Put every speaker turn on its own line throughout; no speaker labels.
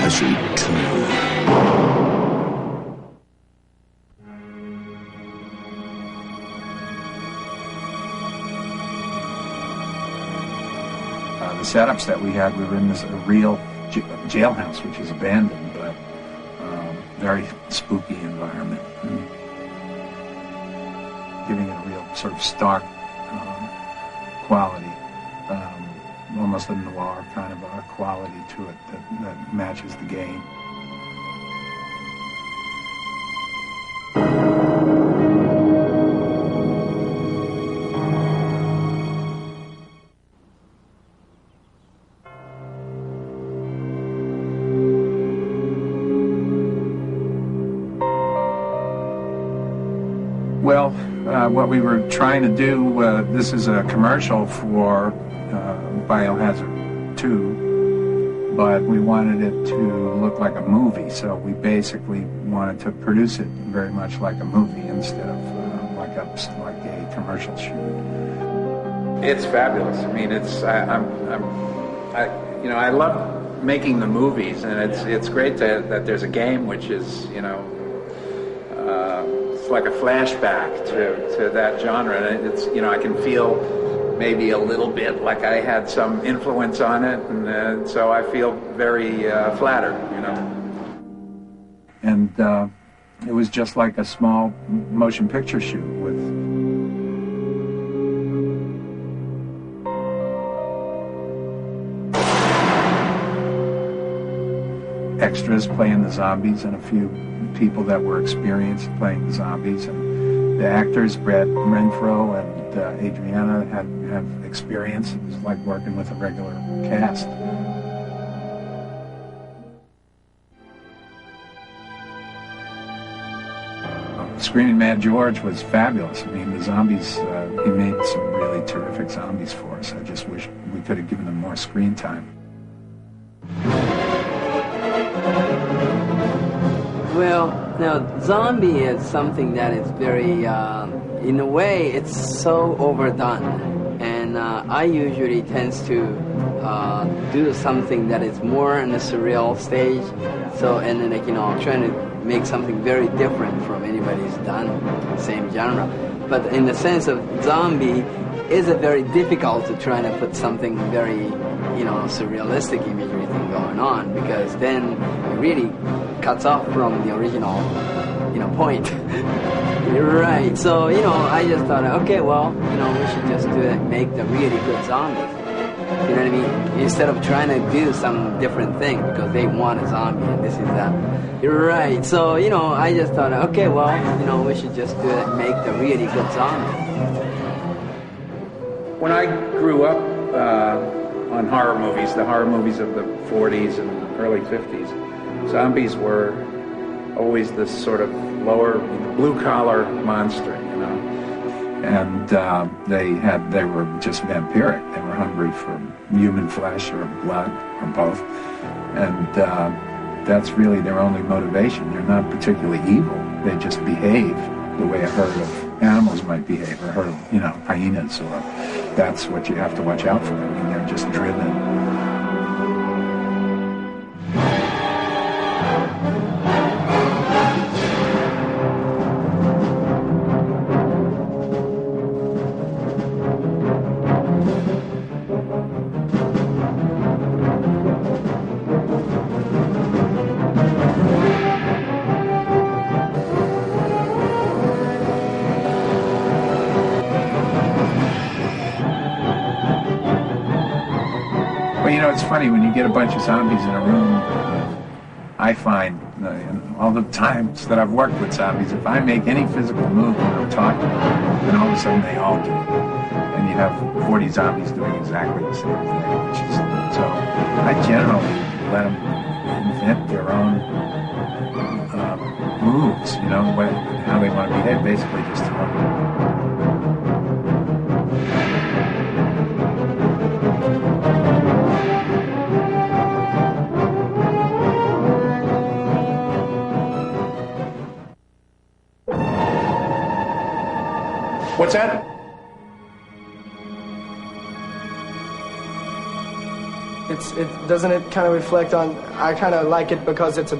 ＢH2.
The setups that we had, we were in a real jailhouse, which is abandoned, but very spooky environment, giving it a real sort of stark quality, almost a noir kind of a quality to it that matches the game. Well, what we were trying to do, this is a commercial for Biohazard 2, but we wanted it to look like a movie, so we basically wanted to produce it very much like a movie instead of like a commercial shoot. It's fabulous. I mean, I love making the movies, and it's great that there's a game which is, it's like a flashback to that genre, and it's, I can feel maybe a little bit like I had some influence on it, and so I feel very flattered, And it was just like a small motion picture shoot with extras playing the zombies and a few people that were experienced playing the zombies, and the actors, Brad Renfro and Adriana, have experience. It was like working with a regular cast. Screaming Mad George was fabulous. I mean, the zombies, he made some really terrific zombies for us. I just wish we could have given them more screen time.
Well, now, zombie is something that is very, in a way, it's so overdone. And I usually tends to do something that is more in a surreal stage. So, and then, trying to make something very different from anybody's done, same genre. But in the sense of zombie, is it very difficult to try to put something very, surrealistic imagery thing going on, because then it really cuts off from the original, point. Right. So, I just thought, okay, well, we should just do it, make the really good zombies. You know what I mean? Instead of trying to do some different thing because they want a zombie and this is that. You're right. So, I just thought, okay, well, we should just do it, make the really good zombie.
When I grew up on horror movies, the horror movies of the 40s and early 50s, zombies were always this sort of lower, blue-collar monster, And they were just vampiric. They were hungry for human flesh or blood or both. And that's really their only motivation. They're not particularly evil. They just behave the way a herd of animals might behave, or herd of, hyenas, or that's what you have to watch out for. I mean, they're just driven. Well, it's funny, when you get a bunch of zombies in a room, I find, all the times that I've worked with zombies, if I make any physical move when I'm talking, then all of a sudden they all do it. And you have 40 zombies doing exactly the same thing, which is, so I generally let them invent their own moves, how they want to behave, basically just What's that?
Doesn't it kind of reflect on, I kind of like it because it's a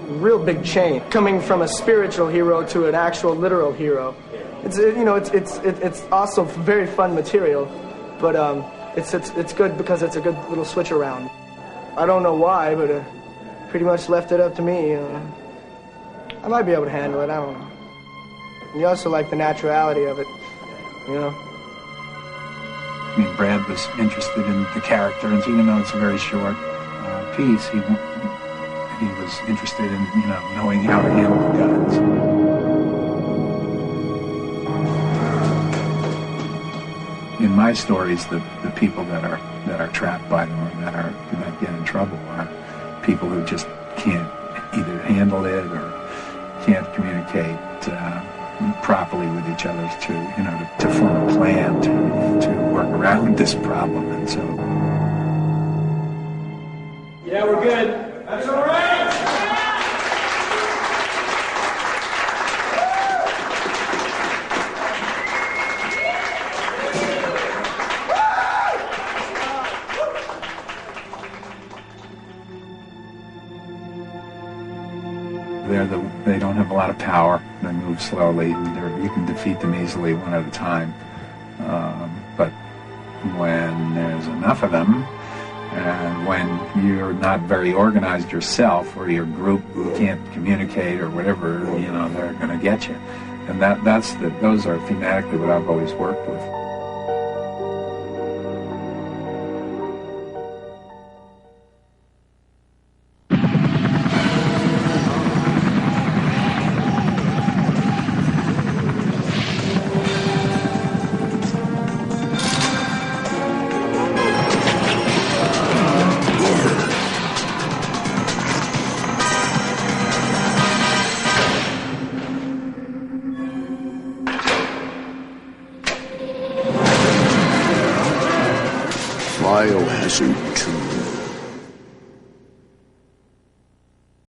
real big change, coming from a spiritual hero to an actual literal hero. It's also very fun material, but it's good because it's a good little switch around. I don't know why, but pretty much left it up to me. I might be able to handle it, I don't know. You also like the naturality of it, you know?
I mean, Brad was interested in the character, and even though it's a very short piece, he was interested in, knowing how to handle the guns. In my stories, the people that are trapped by them or that get in trouble are people who just can't either handle it or can't communicate properly with each other to form a plan to work around this problem. And so,
yeah, we're good. That's all right.
They don't have a lot of power. They move slowly. You can defeat them easily one at a time. But when there's enough of them, and when you're not very organized yourself, or your group can't communicate or whatever, they're going to get you. And those are thematically what I've always worked with.
Biohazard 2.